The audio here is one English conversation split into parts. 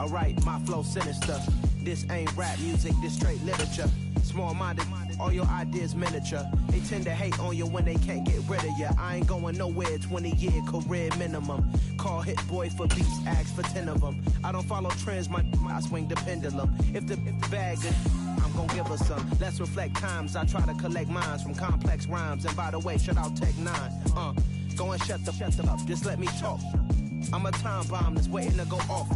Alright, my flow sinister. This ain't rap music, this straight literature. Small-minded, all your ideas miniature. They tend to hate on you when they can't get rid of you. I ain't going nowhere, 20-year career minimum. Call Hit Boy for beats, ask for 10 of them. I don't follow trends, I swing the pendulum. If the bag good, I'm gon' give her some. Let's reflect times, I try to collect minds from complex rhymes. And by the way, shout out Tech 9. Go and shut the up, just let me talk. I'm a time bomb that's waiting to go off.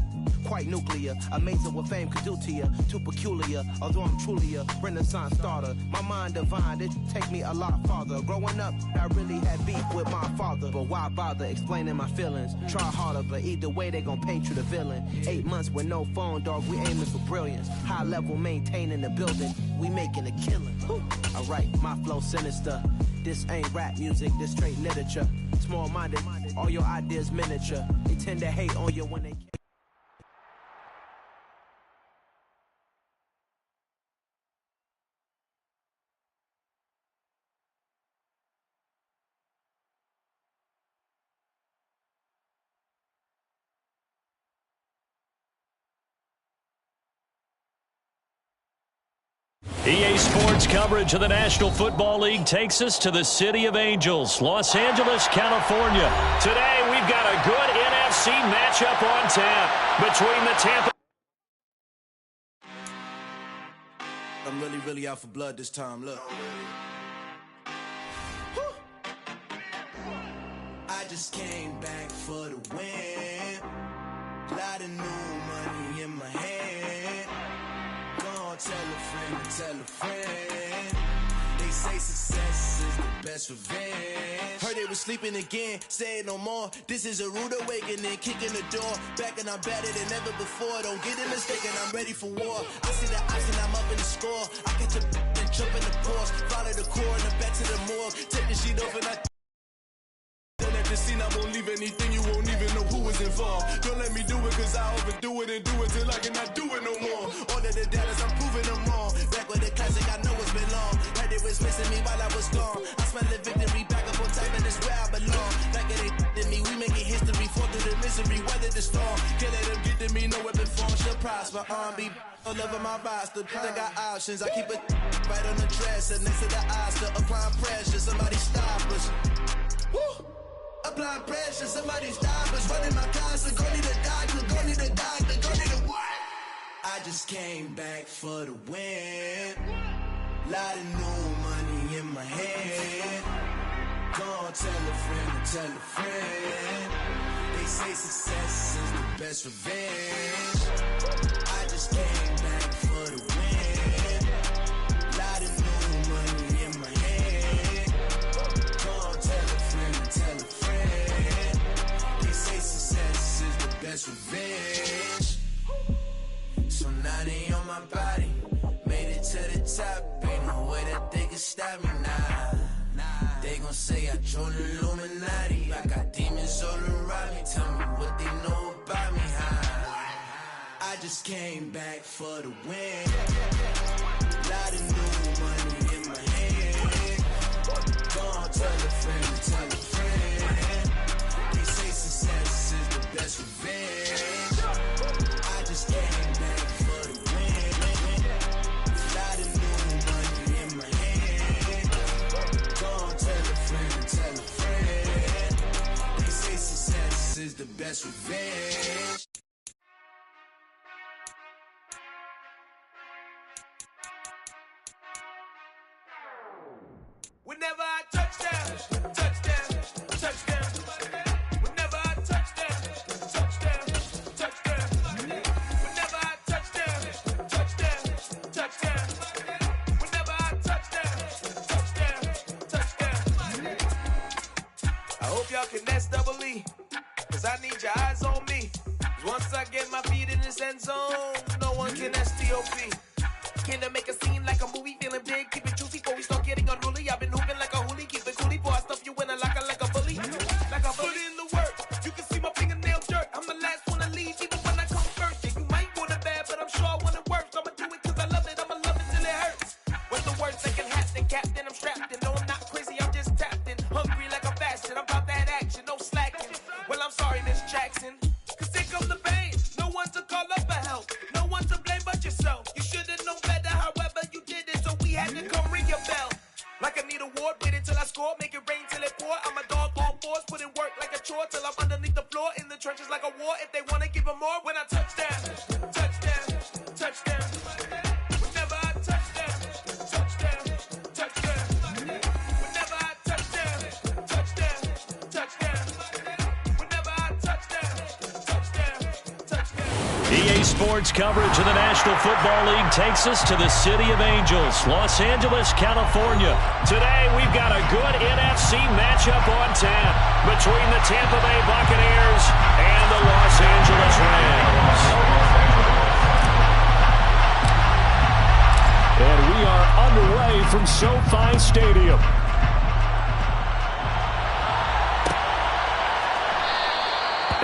Quite nuclear, amazing what fame could do to you. Too peculiar, although I'm truly a renaissance starter. My mind divine, it take me a lot farther. Growing up, I really had beef with my father. But why bother explaining my feelings? Try harder, but either way they gon' paint you the villain. 8 months with no phone, dog, we aiming for brilliance. High level maintaining the building, we making a killing. Alright, my flow sinister. This ain't rap music, this straight literature. Small-minded, all your ideas miniature. They tend to hate on you when they can't. EA Sports coverage of the National Football League takes us to the City of Angels, Los Angeles, California. Today, we've got a good NFC matchup on tap between the Tampa. I'm really out for blood this time, look. I just came back for the win. Lot of new money in my hand. Tell a friend. They say success is the best revenge. Heard they was sleeping again, say it no more. This is a rude awakening, kicking the door. Back and I'm better than ever before. Don't get it mistaken, I'm ready for war. I see the option, I'm up in the score. I catch a and jump in the course. Follow the core and the back to the morgue. Take the sheet off and I don't let the scene, I won't leave anything. You won't even know who was involved. Don't let me do it, cause I overdo it and do it till I cannot do it no more. All of the data, I'm proving them wrong. Back with the classic, I know it's been long. Like they was missing me while I was gone. I smell the victory back up on time, and it's where I belong. Like it ain't to me, we making history. Fall through the misery, weather the storm. Can't let them get to me, no weapon form shall prosper. Be all over my roster, I got options. I keep it right on the dresser, next to the Oscar. Applying pressure, somebody stop us. Woo! Applying pressure, somebody stop us. Running my closet, go need a doctor, go need a doctor, go need a what? I just came back for the win. Lot of new money in my hand. Go tell a friend. They say success is the best revenge. I just came back for the win. Lot of new money in my hand. Go tell a friend. They say success is the best revenge. So now they on my body, made it to the top. Ain't no way that they can stop me now. They gon' say I joined the Illuminati. I got demons all around me. Tell me what they know about me, huh? I just came back for the win. Lot of new money in my hand. Go tell a friend. They say success is the best revenge. I just came back for the win. Lot of new money in my hand. Go tell a friend. They say success is the best revenge. Whenever I touchdown. Whenever I touchdown. Whenever I touchdown. Whenever I touchdown. I hope y'all can nest double E, cause I need your eyes on me. 'Cause once I get my feet in this end zone, no one can STOP. Can I make a scene like a movie, feeling big, keep it juicy before we start getting unruly. I've been hooping like a hoolie, keep it coolie, before I stuff you in a locker like a bully. Like I put in the work, you can see my fingernail dirt. I'm the last one to leave, even when I come first. Yeah, you might want it bad, but I'm sure I want it worse. I'ma do it cause I love it, I'ma love it till it hurts. What's the worst that can happen? Captain, I'm strapped in. No, I'm not crazy, I'm just tapped in. Hungry like I'm fasting, I'm about that action, no slacking. Well, I'm sorry, Miss Jackson, cause here comes the pain. No one to call up a NBA Sports coverage of the National Football League takes us to the City of Angels, Los Angeles, California. Today, we've got a good NFC matchup on tap between the Tampa Bay Buccaneers and the Los Angeles Rams. And we are underway from SoFi Stadium.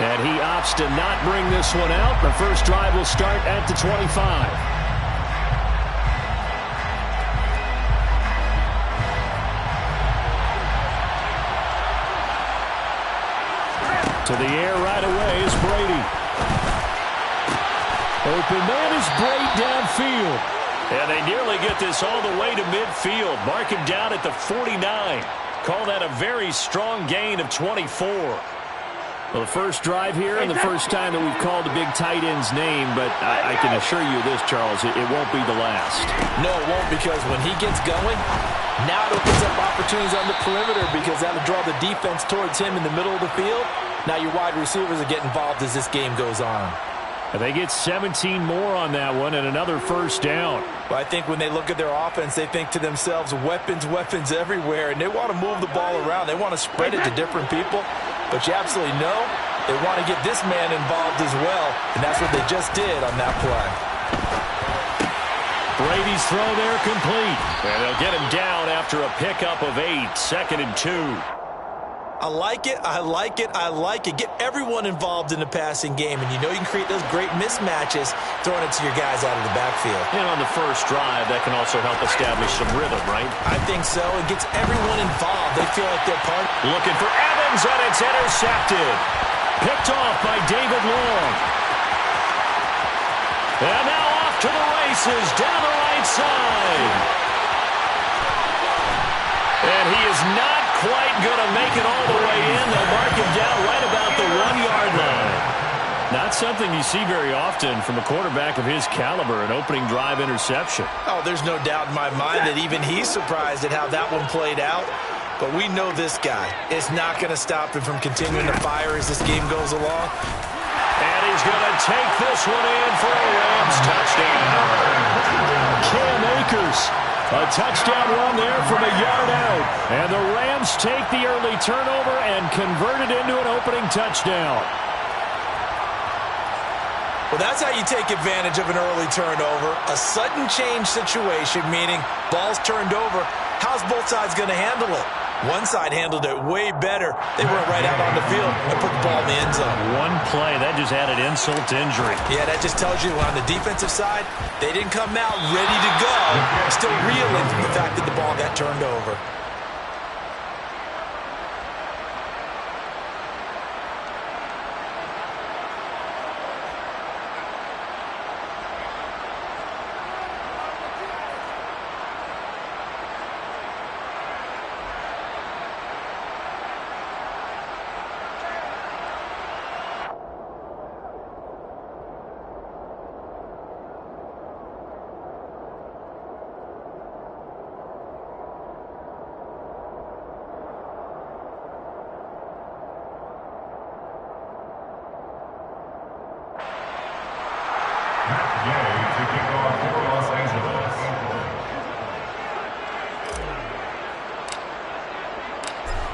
And he opts to not bring this one out. The first drive will start at the 25. To the air right away is Brady. Open man is Brady downfield. And they nearly get this all the way to midfield. Mark him down at the 49. Call that a very strong gain of 24. Well, the first drive here and the first time that we've called a big tight end's name, but I can assure you this, Charles, it won't be the last. No, it won't, because when he gets going, now it opens up opportunities on the perimeter because that'll draw the defense towards him in the middle of the field. Now your wide receivers will get involved as this game goes on. And they get 17 more on that one and another first down. Well, I think when they look at their offense, they think to themselves, weapons, weapons everywhere, and they want to move the ball around. They want to spread it to different people. But you absolutely know they want to get this man involved as well, and that's what they just did on that play. Brady's throw there complete. And they'll get him down after a pickup of 8, 2nd and 2. I like it, I like it, I like it. Get everyone involved in the passing game, and you know you can create those great mismatches throwing it to your guys out of the backfield. And on the first drive, that can also help establish some rhythm, right? I think so. It gets everyone involved. They feel like they're part. Looking for Evans, and it's intercepted. Picked off by David Long. And now off to the races down the right side. And he is not quite going to make it all the way in. They'll mark him down right about the 1-yard line. Not something you see very often from a quarterback of his caliber, an opening drive interception. Oh, there's no doubt in my mind that even he's surprised at how that one played out. But we know this guy is not going to stop him from continuing to fire as this game goes along. And he's going to take this one in for a Rams touchdown. Cam Akers. A touchdown run there from a yard out. And the Rams take the early turnover and convert it into an opening touchdown. Well, that's how you take advantage of an early turnover. A sudden change situation, meaning ball's turned over. How's both sides going to handle it? One side handled it way better. They went right out on the field and put the ball in the end zone. One play, that just added insult to injury. Yeah, that just tells you on the defensive side, they didn't come out ready to go. Still reeling from the fact that the ball got turned over.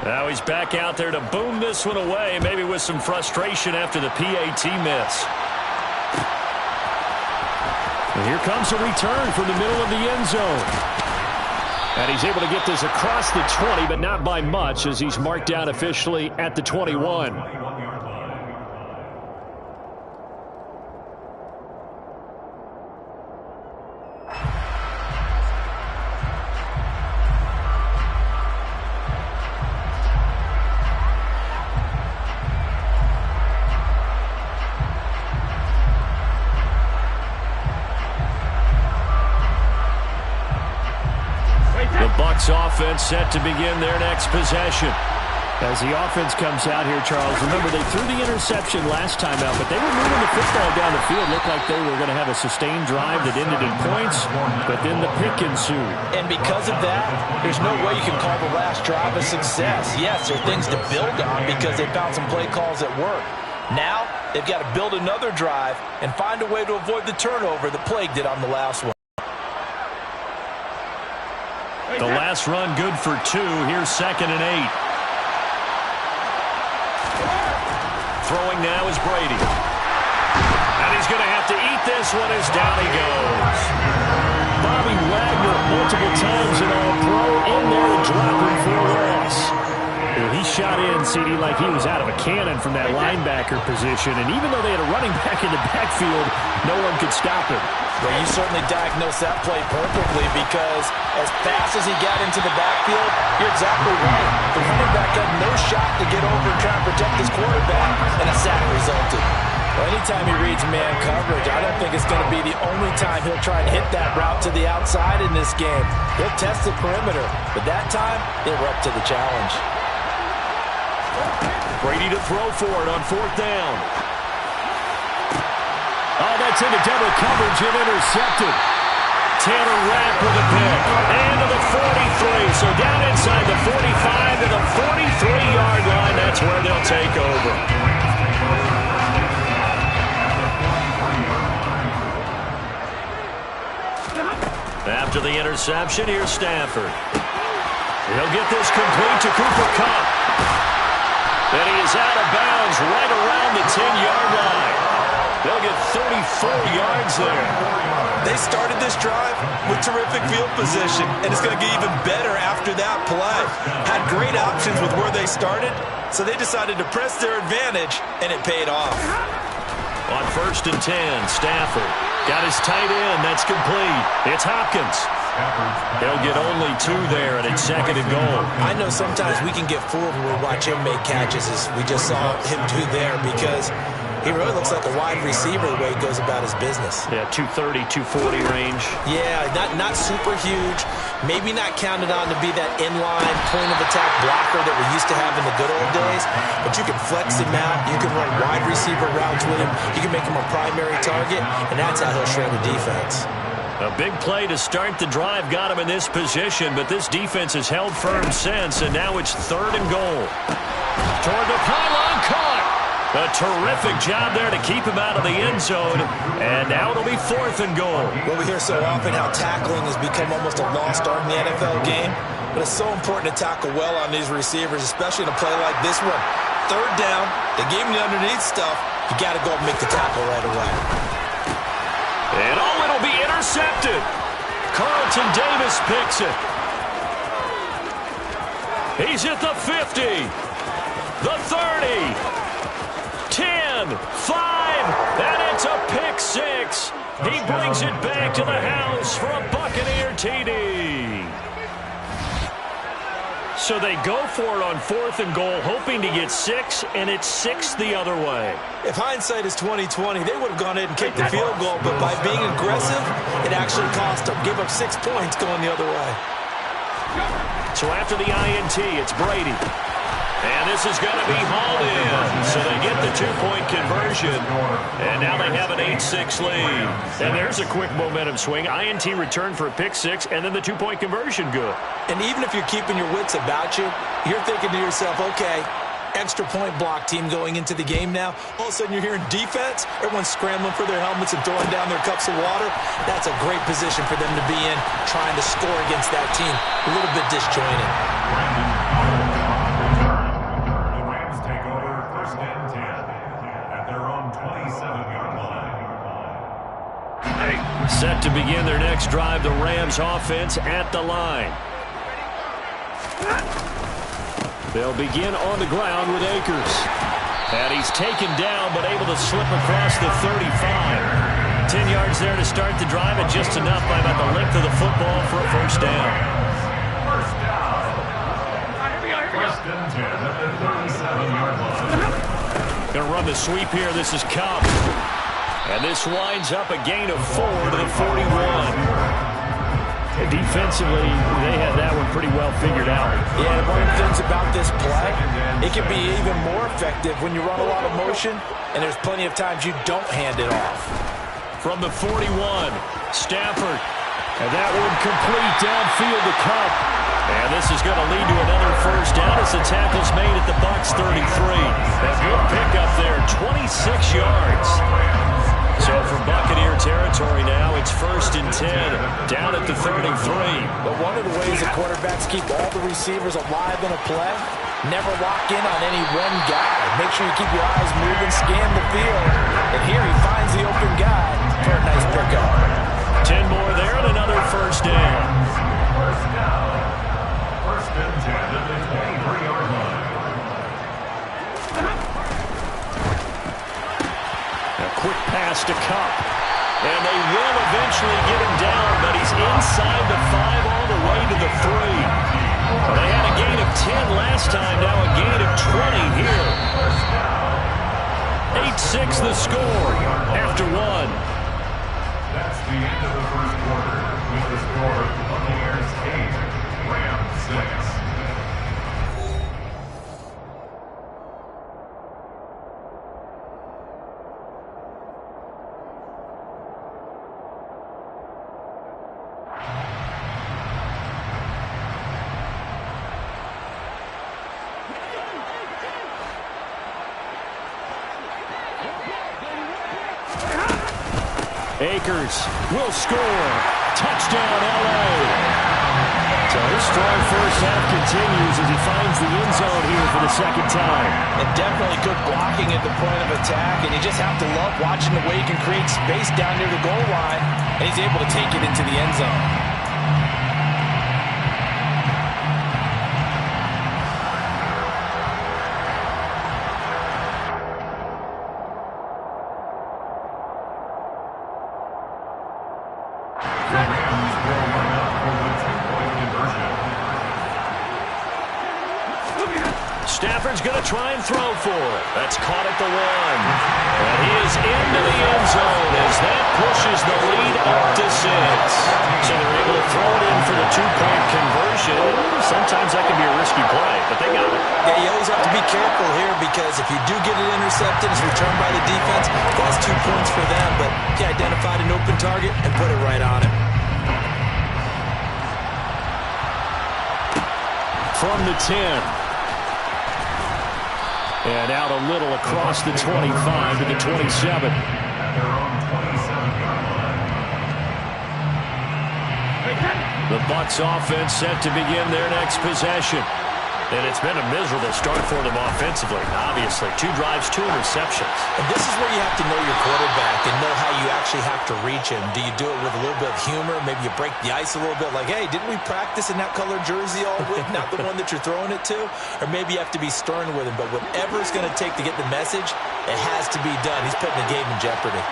Now he's back out there to boom this one away, maybe with some frustration after the PAT miss. And here comes a return from the middle of the end zone. And he's able to get this across the 20, but not by much, as he's marked down officially at the 21. Offense set to begin their next possession. As the offense comes out here, Charles, remember they threw the interception last time out, but they were moving the football down the field. Looked like they were going to have a sustained drive that ended in points, but then the pick ensued. And because of that, there's no way you can call the last drive a success. Yes, there are things to build on because they found some play calls that work. Now, they've got to build another drive and find a way to avoid the turnover that plagued it on the last one. The last run good for 2. Here's 2nd and 8. Throwing now is Brady. And he's going to have to eat this one as down he goes. Bobby Wagner multiple times in All-Pro in there and dropping for a loss. Well, he shot in, CD, like he was out of a cannon from that linebacker position. And even though they had a running back in the backfield, no one could stop him. Well, you certainly diagnosed that play perfectly because as fast as he got into the backfield, you're exactly right. The running back had no shot to get over and try and protect his quarterback, and a sack resulted. Well, anytime he reads man coverage, I don't think it's going to be the only time he'll try and hit that route to the outside in this game. He'll test the perimeter, but that time, they were up to the challenge. Brady to throw for it on 4th down. Oh, that's into double coverage and intercepted. Tanner Rapp with a pick. And to the 43. So down inside the 45 to the 43-yard line. That's where they'll take over. After the interception, here's Stafford. He'll get this complete to Cooper Kupp. And he is out of bounds right around the 10-yard line. They'll get 34 yards there. They started this drive with terrific field position, and it's going to get even better after that play. Had great options with where they started, so they decided to press their advantage, and it paid off. On 1st and 10, Stafford got his tight end. That's complete. It's Hopkins. They'll get only 2 there, and it's 2nd and goal. I know sometimes we can get fooled when we watch him make catches, as we just saw him do there, because he really looks like a wide receiver the way he goes about his business. Yeah, 230, 240 range. Yeah, not super huge. Maybe not counted on to be that inline point-of-attack blocker that we used to have in the good old days, but you can flex him out. You can run wide receiver routes with him. You can make him a primary target, and that's how he'll shred the defense. A big play to start the drive got him in this position, but this defense has held firm since, and now it's 3rd and goal. Toward the pylon, caught. A terrific job there to keep him out of the end zone, and now it'll be 4th and goal. Well, we hear so often how tackling has become almost a lost art in the NFL game, but it's so important to tackle well on these receivers, especially in a play like this one. 3rd down, they gave him the underneath stuff. You got to go and make the tackle right away. And it'll be intercepted. Carlton Davis picks it. He's at the 50, the 30, 10, 5, and it's a pick 6. He brings it back to the house for a Buccaneer TD. So they go for it on 4th and goal, hoping to get 6, and it's 6 the other way. If hindsight is 20/20, they would have gone ahead and kicked the field goal, but by being aggressive, it actually cost them. Gave up 6 points going the other way. So after the INT, it's Brady. And this is going to be hauled in. So they get the 2-point conversion. And now they have an 8-6 lead. And there's a quick momentum swing. INT return for a pick 6, and then the 2-point conversion good. And even if you're keeping your wits about you, you're thinking to yourself, okay, extra point block team going into the game now. All of a sudden you're hearing defense. Everyone's scrambling for their helmets and throwing down their cups of water. That's a great position for them to be in, trying to score against that team. A little bit disjointed. Set to begin their next drive, the Rams offense at the line. They'll begin on the ground with Akers. And he's taken down, but able to slip across the 35. 10 yards there to start the drive, and just enough by about the length of the football for a 1st down. Going to run the sweep here. This is Kupp. And this winds up a gain of 4 to the 41. And defensively, they had that one pretty well figured out. Yeah, one of the things about this play, it can be even more effective when you run a lot of motion, and there's plenty of times you don't hand it off. From the 41, Stafford. And that one complete downfield to Kupp. And this is going to lead to another first down as the tackle's made at the Bucs 33. A good pickup there, 26 yards. So from Buccaneer territory now, it's 1st and 10, down at the 33. But one of the ways the quarterbacks keep all the receivers alive in a play, never lock in on any one guy. Make sure you keep your eyes moving, scan the field. And here he finds the open guy for a nice pickup. 10 more there and another first down. First and 10 at the 23-yard line. A quick pass to Cup. And they will eventually get him down, but he's inside the 5 all the way to the 3. Well, they had a gain of 10 last time, now a gain of 20 here. 8-6 the score after 1. That's the end of the first quarter with the score Buccaneers 8, Rams 6. Akers will score. Touchdown, L.A. So his strong first half continues as he finds the end zone here for the second time. And definitely good blocking at the point of attack, and you just have to love watching the way he can create space down near the goal line, and he's able to take it into the end zone. Stafford's going to try and throw for it. That's caught at the 1. And he is into the end zone as that pushes the lead up to 6. So they're able to throw it in for the 2-point conversion. Sometimes that can be a risky play, but they got it. Yeah, you always have to be careful here because if you do get it intercepted, it's returned by the defense. That's 2 points for them, but he identified an open target and put it right on it. From the 10. And out a little across the 25 to the 27. At their own 27-yard line. The Bucs offense set to begin their next possession. And it's been a miserable start for them offensively. Obviously, 2 drives, 2 interceptions. And this is where you have to know your quarterback and know how you actually have to reach him. Do you do it with a little bit of humor? Maybe you break the ice a little bit like, hey, didn't we practice in that colored jersey all week, not the one that you're throwing it to? Or maybe you have to be stern with him. But whatever it's going to take to get the message, it has to be done. He's putting the game in jeopardy.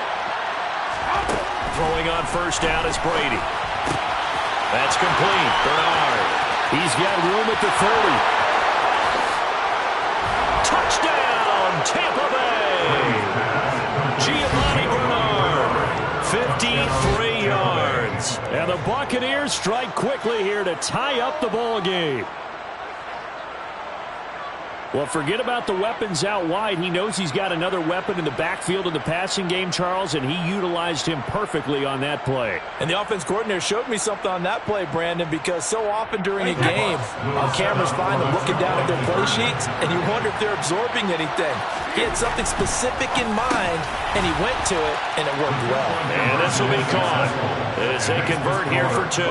Throwing on first down is Brady. That's complete. Bernard. He's got room at the 30. Touchdown, Tampa Bay! Giovanni Bernard, 53 yards. And the Buccaneers strike quickly here to tie up the ball game. Well, forget about the weapons out wide. He knows he's got another weapon in the backfield in the passing game, Charles, and he utilized him perfectly on that play. And the offense coordinator showed me something on that play, Brandon, because so often during a game, on cameras find them looking down at their play sheets, and you wonder if they're absorbing anything. He had something specific in mind, and he went to it, and it worked well. And this will be caught as they convert here for 2.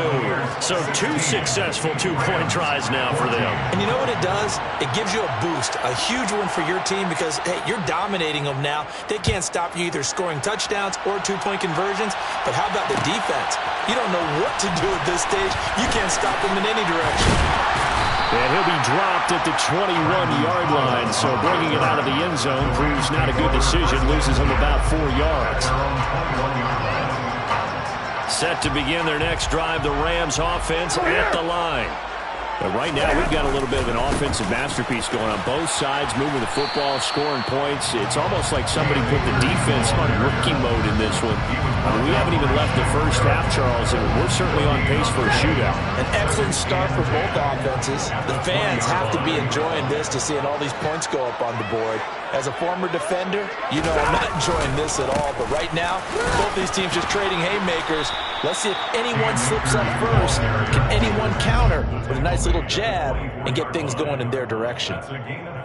So 2 successful 2-point tries now for them. And you know what it does? It gives you a boost, a huge one for your team because, hey, you're dominating them now. They can't stop you either scoring touchdowns or 2-point conversions. But how about the defense? You don't know what to do at this stage. You can't stop them in any direction. And he'll be dropped at the 21-yard line, so bringing it out of the end zone proves not a good decision. Loses him about 4 yards. Set to begin their next drive, the Rams offense at the line. But right now, we've got a little bit of an offensive masterpiece going on. Both sides moving the football, scoring points. It's almost like somebody put the defense on rookie mode in this one. We haven't even left the first half, Charles, and we're certainly on pace for a shootout. An excellent start for both offenses. The fans have to be enjoying this to seeing all these points go up on the board. As a former defender, you know I'm not enjoying this at all. But right now, both these teams just trading haymakers Let's see if anyone slips up first. Can anyone counter with a nice little jab and get things going in their direction?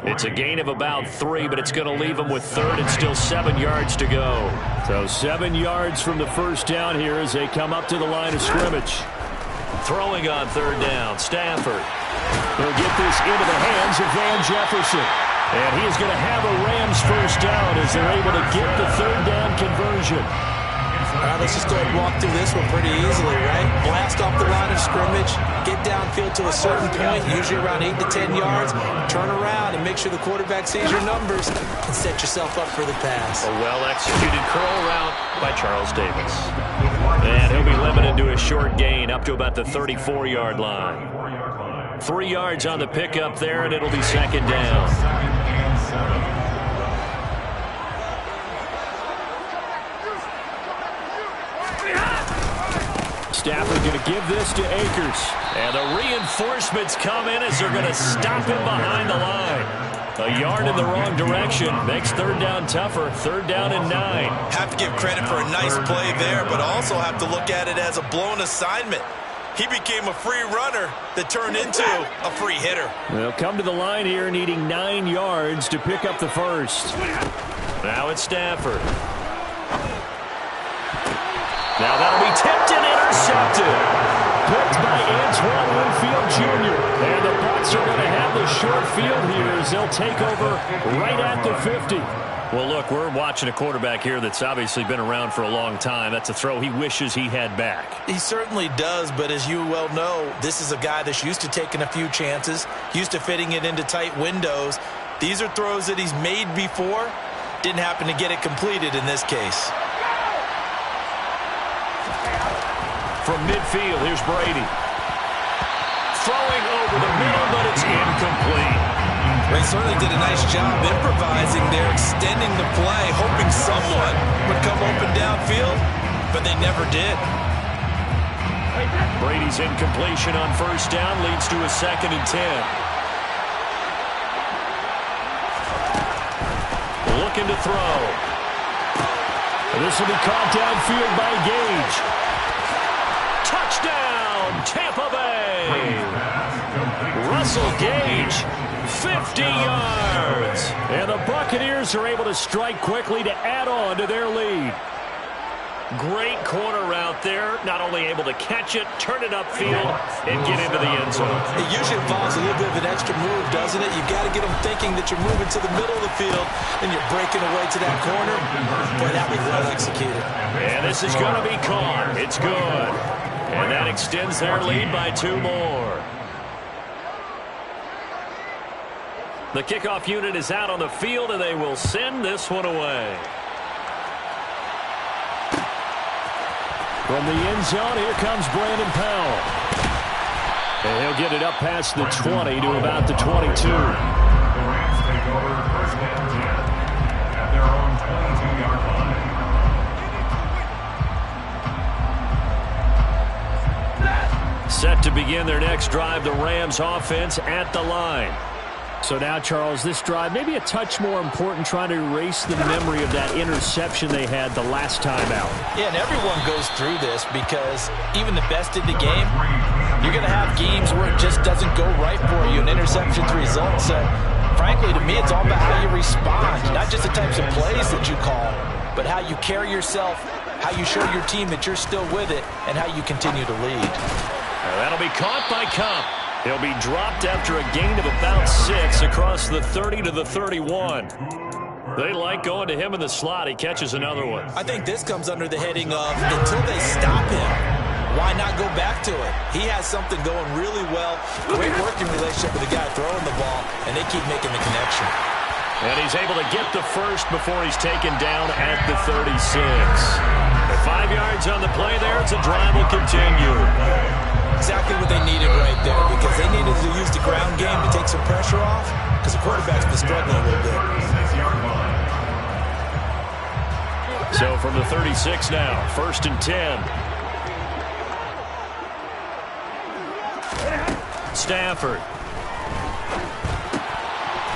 It's a gain of about 3, but it's going to leave them with third and still 7 yards to go. So 7 yards from the first down here as they come up to the line of scrimmage. Throwing on third down, Stafford. He'll get this into the hands of Van Jefferson. And he is going to have a Rams first down as they're able to get the third down conversion. All right, let's just go ahead and walk through this one pretty easily, right? Blast off the line of scrimmage, get downfield to a certain point, usually around 8 to 10 yards, turn around and make sure the quarterback sees your numbers and set yourself up for the pass. A well-executed curl route by Charles Davis. And he'll be limited to a short gain up to about the 34-yard line. 3 yards on the pickup there, and it'll be second down. Stafford going to give this to Akers. And the reinforcements come in as they're going to stop him behind the line. A yard in the wrong direction makes third down tougher. Third down and 9. Have to give credit for a nice play there, but also have to look at it as a blown assignment. He became a free runner that turned into a free hitter. They'll come to the line here needing 9 yards to pick up the first. Now it's Stafford. Now that'll be tipped and intercepted. Picked by Antoine Winfield Jr. And the Bucs are going to have the short field here as they'll take over right at the 50. Well, look, we're watching a quarterback here that's obviously been around for a long time. That's a throw he wishes he had back. He certainly does, but as you well know, this is a guy that's used to taking a few chances, used to fitting it into tight windows. These are throws that he's made before. Didn't happen to get it completed in this case. From midfield, here's Brady. Throwing over the middle, but it's incomplete. They certainly did a nice job improvising there, extending the play, hoping someone would come open downfield, but they never did. Brady's incompletion on first down leads to a 2nd and 10. Looking to throw. This will be caught downfield by Gage. Touchdown, Tampa Bay. Russell Gage, 50 yards. And the Buccaneers are able to strike quickly to add on to their lead. Great corner route there. Not only able to catch it, turn it upfield, and get into the end zone. It usually involves a little bit of an extra move, doesn't it? You've got to get them thinking that you're moving to the middle of the field and you're breaking away to that corner. Boy, that was well executed. And this is going to be caught. It's good. And that extends their lead by 2 more. The kickoff unit is out on the field, and they will send this one away. From the end zone, here comes Brandon Powell. And he'll get it up past the 20 to about the 22. The Rams take over first and 10 at their own 22-yard line. Set to begin their next drive, the Rams offense at the line. So now, Charles, this drive maybe a touch more important, trying to erase the memory of that interception they had the last time out. Yeah, and everyone goes through this because even the best in the game, you're going to have games where it just doesn't go right for you, and interceptions result. So, frankly, to me, it's all about how you respond, not just the types of plays that you call, but how you carry yourself, how you show your team that you're still with it, and how you continue to lead. That'll be caught by Kupp. He'll be dropped after a gain of about 6 across the 30 to the 31. They like going to him in the slot. He catches another one. I think this comes under the heading of until they stop him, why not go back to it? He has something going really well. Great working relationship with the guy throwing the ball, and they keep making the connection. And he's able to get the first before he's taken down at the 36. At 5 yards on the play there, it's a drive will continue. Exactly what they needed right there, because they needed to use the ground game to take some pressure off, because the quarterback's been struggling a little bit. So from the 36 now, 1st and 10. Stafford.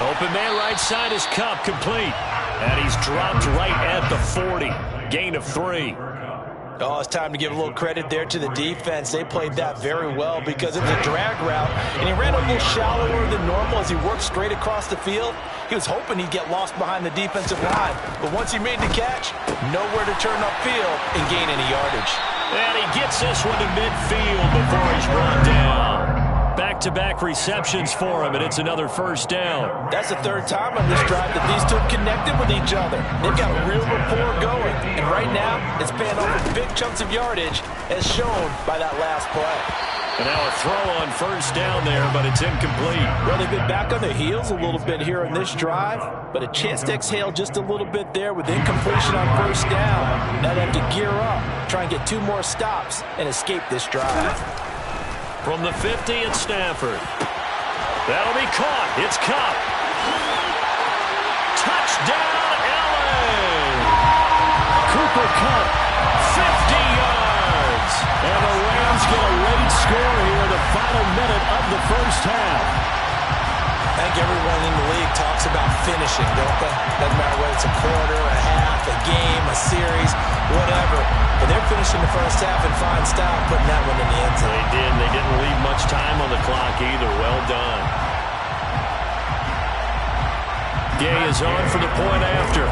Open man right side is Kupp, complete. And he's dropped right at the 40. Gain of 3. Oh, it's time to give a little credit there to the defense. They played that very well because it was a drag route, and he ran a little shallower than normal as he worked straight across the field. He was hoping he'd get lost behind the defensive line, but once he made the catch, nowhere to turn upfield and gain any yardage. And he gets this one to midfield before he's brought down. Back-to-back receptions for him, and it's another first down. That's the third time on this drive that these two have connected with each other. They've got a real rapport going, and right now it's paying off with big chunks of yardage as shown by that last play. And now a throw on first down there, but it's incomplete. Well, they've been back on their heels a little bit here in this drive, but a chance to exhale just a little bit there with incompletion on first down. Now they have to gear up, try and get 2 more stops, and escape this drive. From the 50 at Stafford. That'll be caught. It's Cup. Touchdown, LA! Cooper Kupp, 50 yards. And the Rams get a late score here in the final minute of the first half. I think everyone in the league talks about finishing, don't they? Doesn't matter whether it's a quarter, a half, a game, a series, whatever. But they're finishing the first half in fine style, putting that one in the end zone. They did. They didn't leave much time on the clock either. Well done. Gay is on for the point after.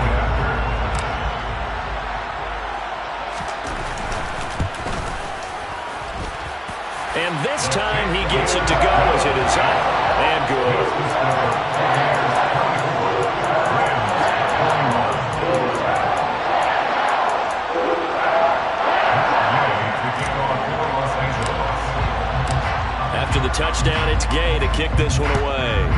And this time he gets it to go as it is up and good. After the touchdown, it's Gay to kick this one away.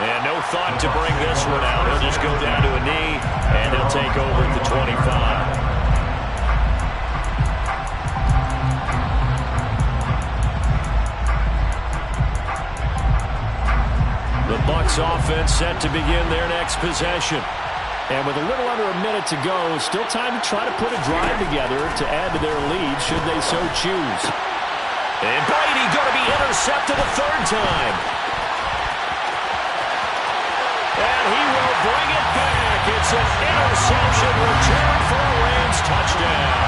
And no thought to bring this one out. He'll just go down to a knee, and he'll take over at the 25. The Bucs offense set to begin their next possession. And with a little under a minute to go, still time to try to put a drive together to add to their lead should they so choose. And Brady going to be intercepted a third time. And he will bring it back. It's an interception return for a Rams touchdown.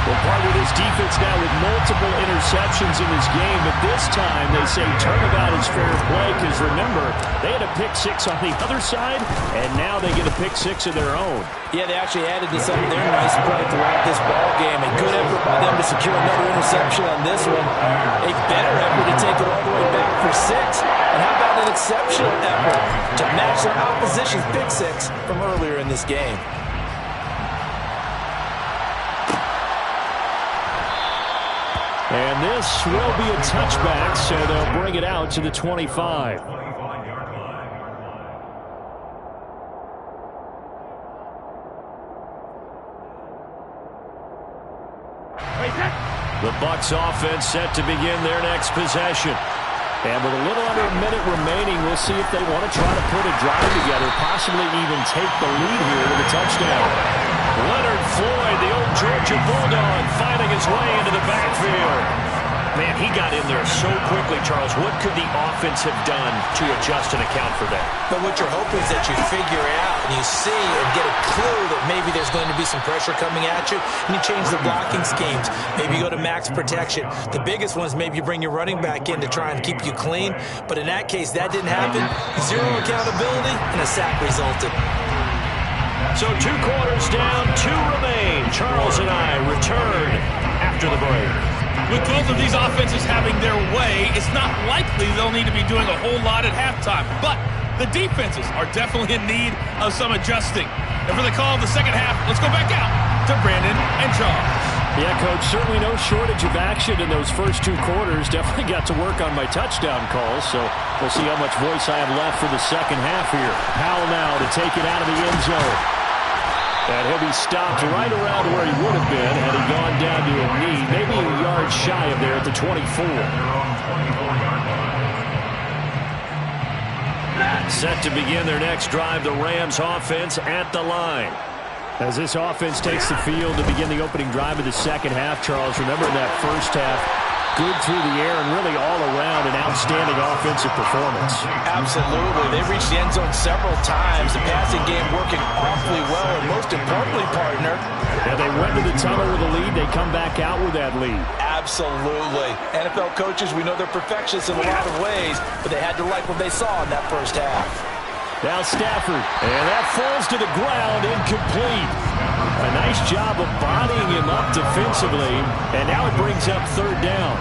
Well, part of this defense now with multiple interceptions in this game, but this time they say turnabout is fair play because, remember, they had a pick-6 on the other side, and now they get a pick-6 of their own. Yeah, they actually added to some of their nice play throughout this ball game. A good effort by them to secure another interception on this one. A better effort to take it all the way back for 6. And how about an exceptional effort to match their opposition's pick-6 from earlier in this game? And this will be a touchback, so they'll bring it out to the 25. The Bucs offense set to begin their next possession. And with a little under a minute remaining, we'll see if they want to try to put a drive together, possibly even take the lead here with a touchdown. Leonard Floyd, the old Georgia Bulldog, finding his way into the backfield. Man, he got in there so quickly, Charles. What could the offense have done to adjust and account for that? But what you're hoping is that you figure out and you see and get a clue that maybe there's going to be some pressure coming at you, and you change the blocking schemes. Maybe you go to max protection. The biggest one is maybe you bring your running back in to try and keep you clean. But in that case, that didn't happen. Zero accountability, and a sack resulted. So 2 quarters down, 2 remain. Charles and I return after the break. With both of these offenses having their way, it's not likely they'll need to be doing a whole lot at halftime. But the defenses are definitely in need of some adjusting. And for the call of the second half, let's go back out to Brandon and Charles. Yeah, Coach, certainly no shortage of action in those first 2 quarters. Definitely got to work on my touchdown calls, so we'll see how much voice I have left for the second half here. Powell now to take it out of the end zone. And he'll be stopped right around where he would have been had he gone down to a knee, maybe a yard shy of there at the 24. Set to begin their next drive, the Rams offense at the line. As this offense takes the field to begin the opening drive of the second half, Charles, remember in that first half, good through the air and really all around an outstanding offensive performance. Absolutely. They reached the end zone several times. The passing game working awfully well, and most importantly, partner. Yeah, they went to the tunnel with a lead. They come back out with that lead. Absolutely. NFL coaches, we know they're perfectionists in a lot of ways, but they had to like what they saw in that first half. Now Stafford, and that falls to the ground, incomplete. A nice job of bodying him up defensively, and now it brings up third down.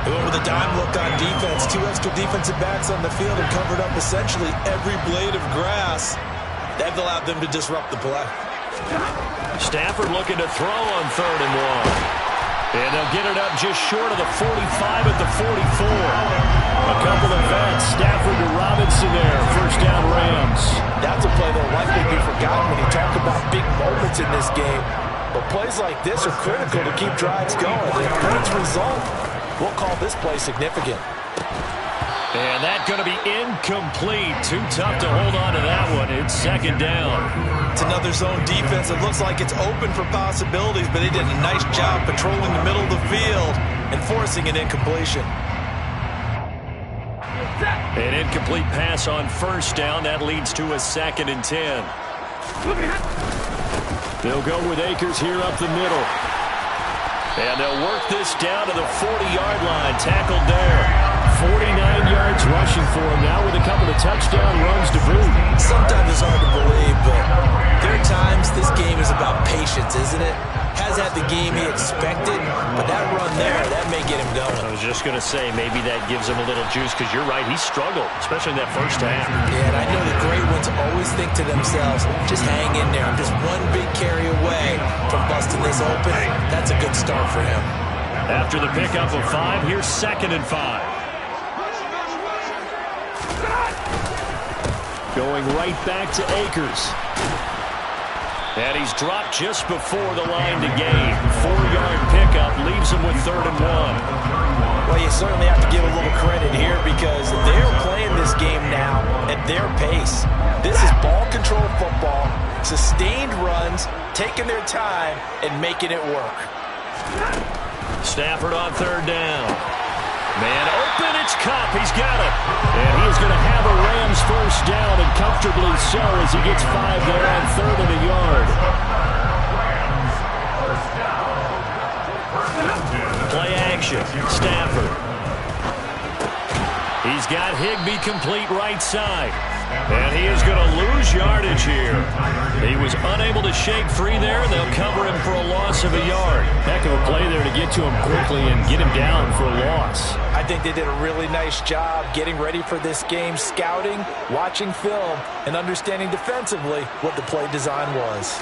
They went with a dime look on defense. 2 extra defensive backs on the field and covered up essentially every blade of grass. That allowed them to disrupt the play. Stafford looking to throw on 3rd and 1. And they'll get it up just short of the 45 at the 44. A couple of bats. Stafford to Robinson there. First down, Rams. That's a play that will likely be forgotten when you talk about big moments in this game. But plays like this are critical to keep drives going. If plays result, we'll call this play significant. And that's going to be incomplete. Too tough to hold on to that one. It's 2nd down. It's another zone defense. It looks like it's open for possibilities, but they did a nice job patrolling the middle of the field and forcing an incompletion. An incomplete pass on 1st down. That leads to a 2nd and 10. They'll go with Akers here up the middle. And they'll work this down to the 40-yard line. Tackled there. 49 yards rushing for him now with a couple of touchdown runs to boot. Sometimes it's hard to believe, but there are times this game is about patience, isn't it? Has had the game he expected, but that run there, that may get him going. I was just going to say, maybe that gives him a little juice, because you're right, he struggled, especially in that first half. Yeah, and I know the great ones always think to themselves, just hang in there. I'm just one big carry away from busting this open. That's a good start for him. After the pickup of 5, here's 2nd and 5. Going right back to Akers. And he's dropped just before the line to gain. 4-yard pickup leaves him with 3rd and 1. Well, you certainly have to give a little credit here because they're playing this game now at their pace. This is ball control football, sustained runs, taking their time, and making it work. Stafford on 3rd down. Man open, it's Kupp. He's got it. And he's going to have a Rams first down, and comfortably so as he gets 5 there on 3rd and a yard. Play action. Stafford. He's got Higbee complete right side. And he is going to lose yardage here. He was unable to shake free there. They'll cover him for a loss of a yard. Heck of a play there to get to him quickly and get him down for a loss. I think they did a really nice job getting ready for this game, scouting, watching film, and understanding defensively what the play design was.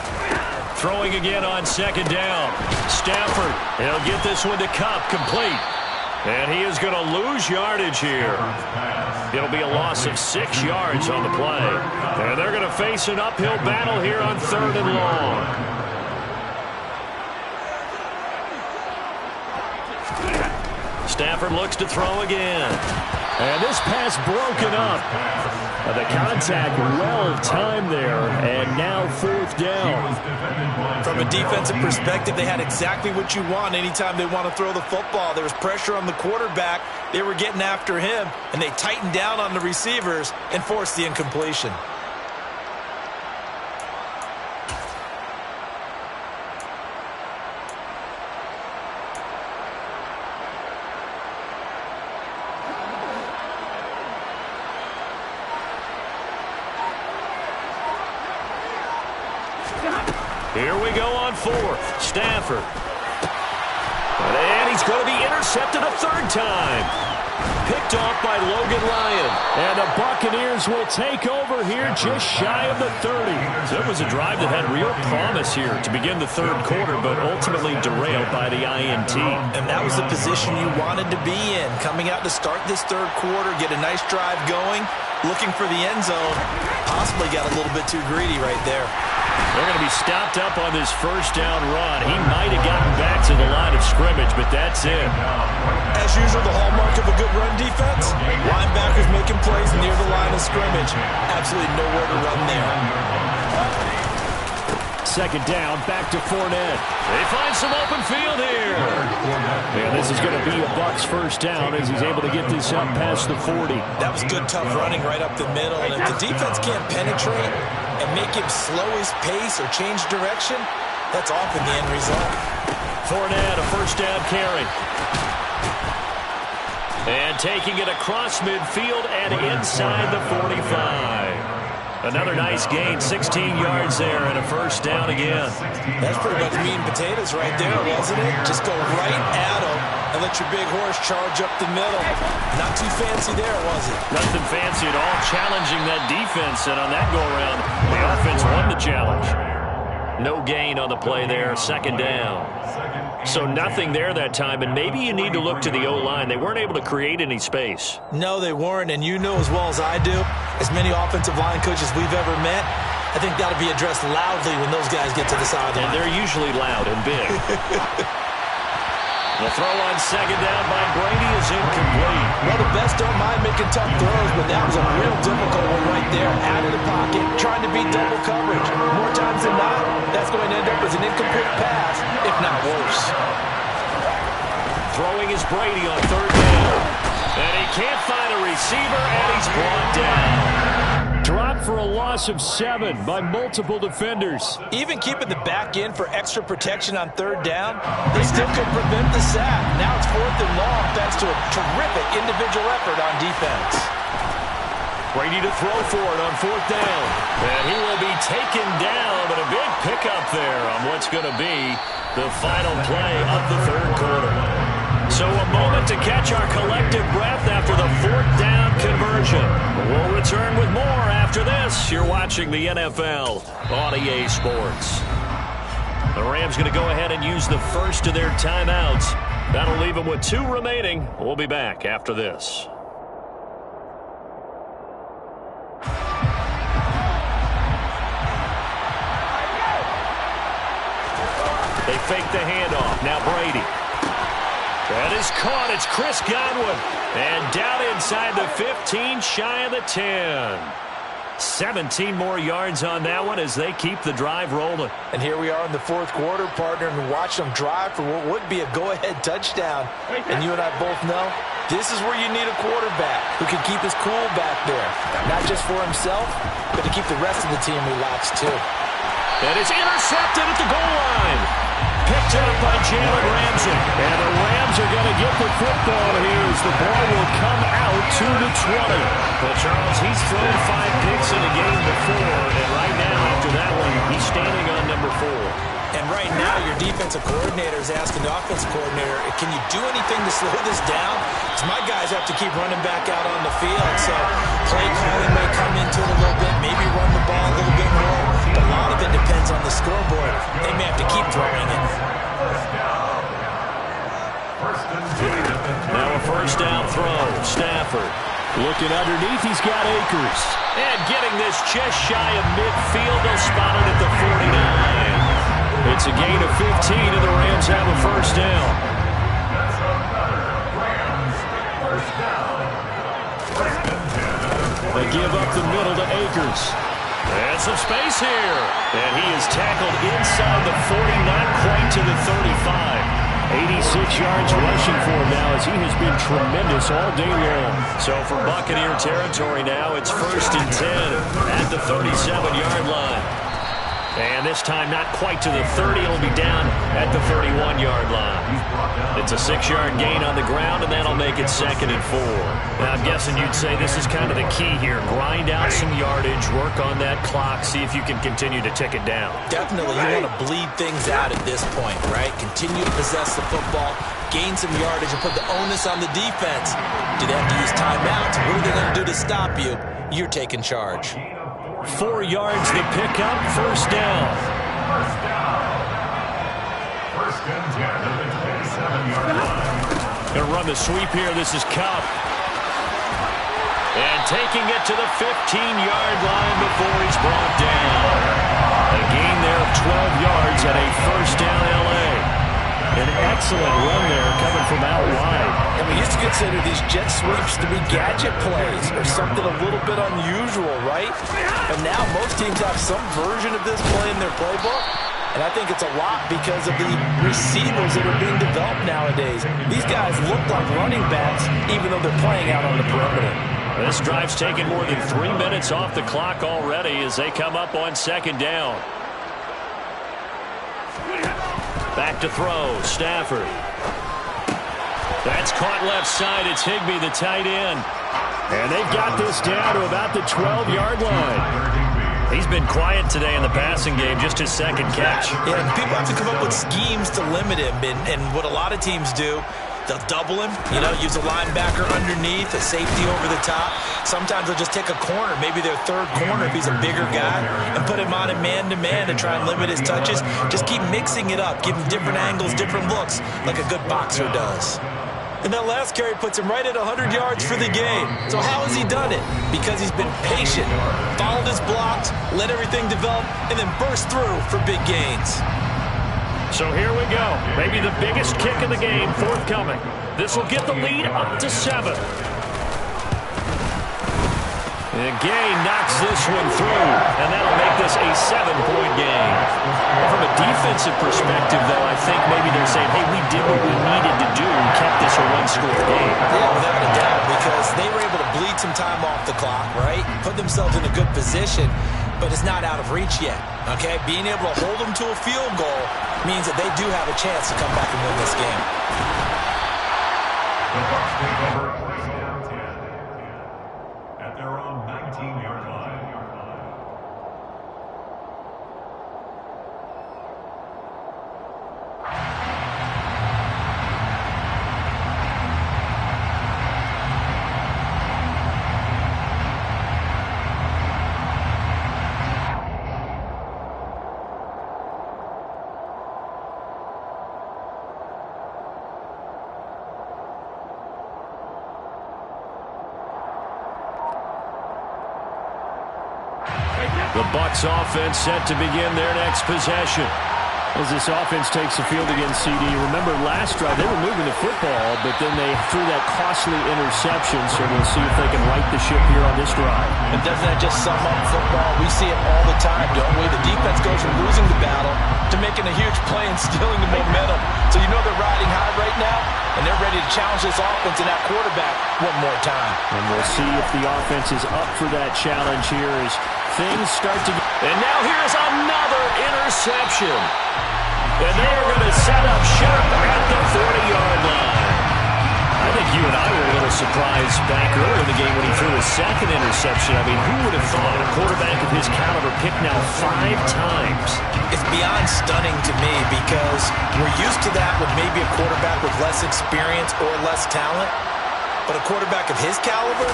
Throwing again on 2nd down. Stafford, he'll get this one to Kupp, complete. And he is going to lose yardage here. It'll be a loss of 6 yards on the play. And they're going to face an uphill battle here on 3rd and long. Stafford looks to throw again. And this pass broken up. The contact well-timed there, and now 4th down. From a defensive perspective, they had exactly what you want anytime they want to throw the football. There was pressure on the quarterback. They were getting after him, and they tightened down on the receivers and forced the incompletion. Here we go on 4th. Stafford. And he's going to be intercepted a 3rd time. Picked off by Logan Ryan. And the Buccaneers will take over here just shy of the 30. So it was a drive that had real promise here to begin the 3rd quarter, but ultimately derailed by the INT. And that was the position you wanted to be in. Coming out to start this 3rd quarter, get a nice drive going, looking for the end zone. Possibly got a little bit too greedy right there. They're going to be stopped up on this first down run. He might have gotten back to the line of scrimmage, but that's it. As usual, the hallmark of a good run defense, linebackers making plays near the line of scrimmage. Absolutely nowhere to run there. second down. Back to Fournette. They find some open field here. And this is going to be a Bucs first down as he's able to get this out past the 40. That was good, tough running right up the middle. And if the defense can't penetrate and make him slow his pace or change direction, that's often the end result. Fournette, a first down carry. And taking it across midfield and inside the 45. Another nice gain, 16 yards there, and a first down again. That's pretty much meat and potatoes right there, wasn't it? Just go right at him and let your big horse charge up the middle. Not too fancy there, was it? Nothing fancy at all, challenging that defense, and on that go-around, the offense won the challenge. No gain on the play there, second down. So nothing there that time, and maybe you need to look to the O-line. They weren't able to create any space. No, they weren't, and you know as well as I do, as many offensive line coaches we've ever met, I think that'll be addressed loudly when those guys get to the sideline. And they're usually loud and big. The throw on second down by Brady is incomplete. Well, the best don't mind making tough throws, but that was a real difficult one right there. Out of the pocket, trying to beat double coverage. More times than not, that's going to end up as an incomplete pass, if not worse. Throwing is Brady on third down. And he can't find a receiver, and he's brought down. Dropped for a loss of 7 by multiple defenders. Even keeping the back end for extra protection on third down, they still could prevent the sack. Now it's 4th and long thanks to a terrific individual effort on defense. Brady to throw for it on 4th down. And he will be taken down, but a big pickup there on what's going to be the final play of the third quarter. So a moment to catch our collective breath after the 4th down conversion. We'll return with more after this. You're watching the NFL on EA Sports. The Rams going to go ahead and use the first of their timeouts. That'll leave them with 2 remaining. We'll be back after this. They fake the handoff. Now Brady. That is caught. It's Chris Godwin. And down inside the 15, shy of the 10. 17 more yards on that one as they keep the drive rolling. And here we are in the 4th quarter, partner, and watch them drive for what would be a go-ahead touchdown. And you and I both know this is where you need a quarterback who can keep his cool back there. Not just for himself, but to keep the rest of the team relaxed too. And it's intercepted at the goal line. Picked up by Jalen Ramsey. And the Rams are going to get the football here as the ball will come out to the 20. Well, Charles, he's thrown 5 picks in a game before, and right now, after that one, he's standing on number 4. And right now, your defensive coordinator is asking the offensive coordinator, can you do anything to slow this down? Because my guys have to keep running back out on the field. So play calling may come into it a little bit, maybe run the ball a little bit more. But a lot of it depends on the scoreboard. They may have to keep throwing it. Now a first down throw. Stafford looking underneath. He's got Akers. And getting this just shy of midfield. They'll spot it at the 49. It's a gain of 15, and the Rams have a first down. They give up the middle to Akers. And some space here. And he is tackled inside the 40, not quite to the 35. 86 yards rushing for him now as he has been tremendous all day long. So for Buccaneer territory now, it's 1st and 10 at the 37-yard line. And this time not quite to the 30. It'll be down at the 31-yard line. It's a 6-yard gain on the ground, and that'll make it 2nd and 4. Now, I'm guessing you'd say this is kind of the key here. Grind out some yardage, work on that clock, see if you can continue to tick it down. Definitely. You want to bleed things out at this point, right? Continue to possess the football, gain some yardage, and put the onus on the defense. Do they have to use timeouts? What are they going to do to stop you? You're taking charge. 4 yards the pickup, first down. First and 10 at the 27-yard line. Going to run the sweep here. This is Kupp. And taking it to the 15-yard line before he's brought down. A gain there of 12 yards and a first down L.A. An excellent run there coming from out wide. And we used to consider these jet sweeps to be gadget plays or something a little bit unusual, right? But now most teams have some version of this play in their playbook. And I think it's a lot because of the receivers that are being developed nowadays. These guys look like running backs even though they're playing out on the perimeter. This drive's taken more than 3 minutes off the clock already as they come up on second down. Back to throw, Stafford. That's caught left side. It's Higbee, the tight end. And they've got this down to about the 12-yard line. He's been quiet today in the passing game, just his second catch. Yeah, people have to come up with schemes to limit him, and what a lot of teams do, they'll double him, use a linebacker underneath, a safety over the top. Sometimes they'll just take a corner, maybe their third corner if he's a bigger guy, and put him on a man-to-man to try and limit his touches. Just keep mixing it up, give him different angles, different looks, like a good boxer does. And that last carry puts him right at 100 yards for the game. So how has he done it? Because he's been patient, followed his blocks, let everything develop, and then burst through for big gains. So here we go. Maybe the biggest kick of the game forthcoming. This will get the lead up to 7. And Gay knocks this one through, and that'll make this a 7-point game. From a defensive perspective, though, I think maybe they're saying, hey, we did what we needed to do and kept this a one-score game. Yeah, without a doubt, because they were able to bleed some time off the clock, right? Put themselves in a good position, but it's not out of reach yet, okay? Being able to hold them to a field goal means that they do have a chance to come back and win this game. The Bucs take over first down 10 at their own 19-yard line. The Bucs offense set to begin their next possession. As this offense takes the field against CD, remember last drive they were moving the football, but then they threw that costly interception, so we'll see if they can right the ship here on this drive. And doesn't that just sum up football? We see it all the time, don't we? The defense goes from losing the battle to making a huge play and stealing the momentum. So you know they're riding high right now, and they're ready to challenge this offense and that quarterback one more time. And we'll see if the offense is up for that challenge here as things start to get... And now here's another interception. And they are going to set up shop at the 40-yard line. I think you and I were a little surprised back earlier in the game when he threw his second interception. I mean, who would have thought a quarterback of his caliber picked now 5 times? It's beyond stunning to me because we're used to that with maybe a quarterback with less experience or less talent. But a quarterback of his caliber,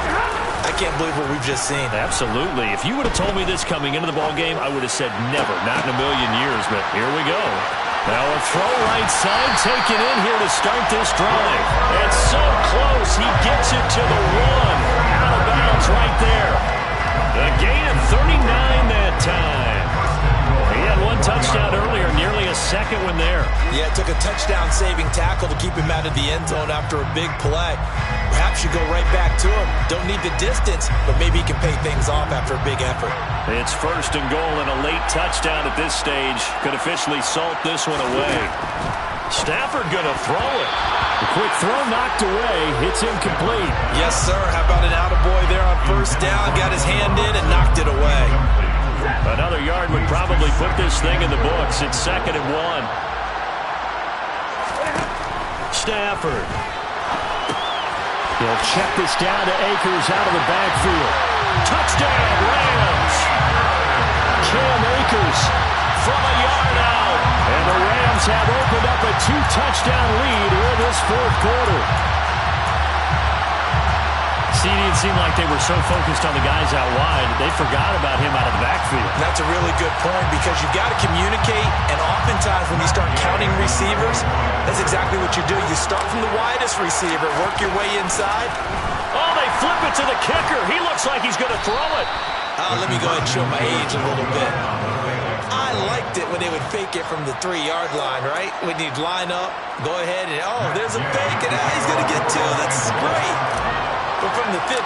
I can't believe what we've just seen. Absolutely. If you would have told me this coming into the ballgame, I would have said never, not in a million years. But here we go. Now a throw right side taken in here to start this drive. It's so close. He gets it to the 1. Out of bounds right there. A gain of 39 that time. He had 1 touchdown earlier, nearly a second one there. Yeah, it took a touchdown-saving tackle to keep him out of the end zone after a big play. Perhaps you go right back to him. Don't need the distance, but maybe he can pay things off after a big effort. It's 1st and goal and a late touchdown at this stage. Could officially salt this one away. Stafford going to throw it. The quick throw knocked away. It's incomplete. Yes, sir. How about an attaboy there on 1st down? Got his hand in and knocked it away. Another yard would probably put this thing in the books. It's 2nd and 1. Stafford. He'll check this down to Akers out of the backfield. Touchdown, Rams! Cam Akers from a yard out. And the Rams have opened up a 2-touchdown lead in this 4th quarter. CD, it seemed like they were so focused on the guys out wide, they forgot about him out of the backfield. That's a really good point because you've got to communicate, and oftentimes when you start counting receivers, that's exactly what you do. You start from the widest receiver, work your way inside. Oh, they flip it to the kicker. He looks like he's going to throw it. Let me go ahead and show my age a little bit. I liked it when they would fake it from the 3-yard line, right? When you'd line up, go ahead, and oh, there's a fake, and he's going to get 2. That's great. But from the 15,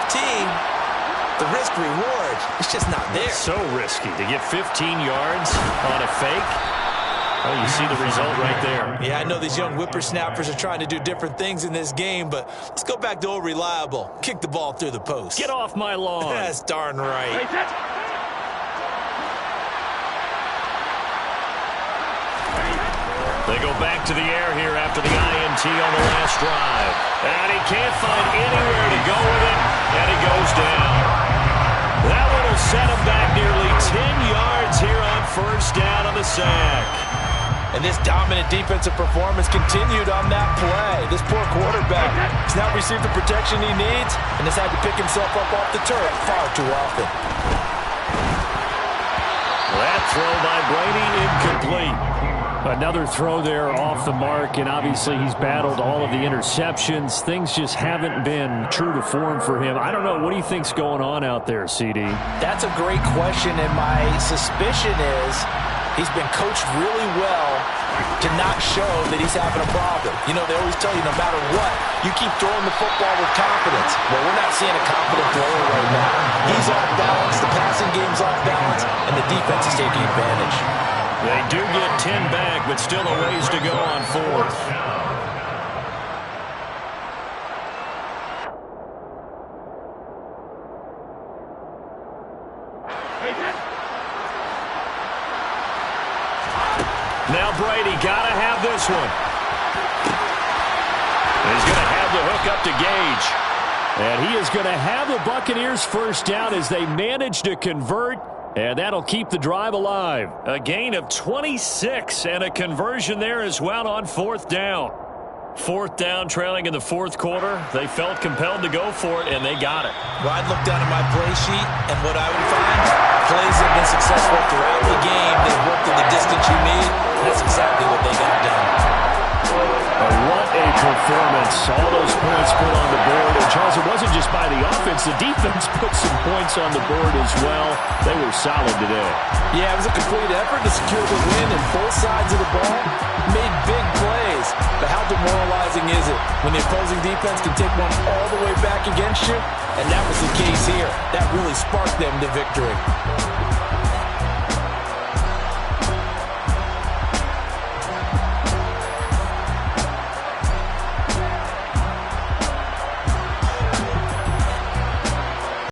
the risk-reward, it's just not there. So risky to get 15 yards on a fake. Well, you see the result right there. Yeah, I know these young whippersnappers are trying to do different things in this game, but let's go back to old reliable. Kick the ball through the post. Get off my lawn. That's darn right. They go back to the air here after the INT on the last drive. And he can't find anywhere to go with it, and he goes down. That one will set him back nearly 10 yards here on first down on the sack. And this dominant defensive performance continued on that play. This poor quarterback has now received the protection he needs and has had to pick himself up off the turf far too often. That throw by Brady incomplete. Another throw there off the mark, and obviously he's battled all of the interceptions. Things just haven't been true to form for him. I don't know. What do you think's going on out there, CD? That's a great question, and my suspicion is he's been coached really well to not show that he's having a problem. You know, they always tell you no matter what, you keep throwing the football with confidence. Well, we're not seeing a confident thrower right now. He's off balance, the passing game's off balance, and the defense is taking advantage. They do get 10 back, but still a ways to go on fourth. Now Brady got to have this one. He's going to have the hook up to Gage. And he is going to have the Buccaneers first down as they manage to convert. And that'll keep the drive alive. A gain of 26 and a conversion there as well on fourth down. Fourth down, trailing in the fourth quarter. They felt compelled to go for it, and they got it. Well, I'd look down at my play sheet, and what I would find, plays have been successful throughout the game. They've worked in the distance you need, and that's exactly what they got done. What a performance. All those points put on the board. And Charles, it wasn't just by the offense. The defense put some points on the board as well. They were solid today. Yeah, it was a complete effort to secure the win, and both sides of the ball made big plays. But how demoralizing is it when the opposing defense can take one all the way back against you? And that was the case here. That really sparked them to victory.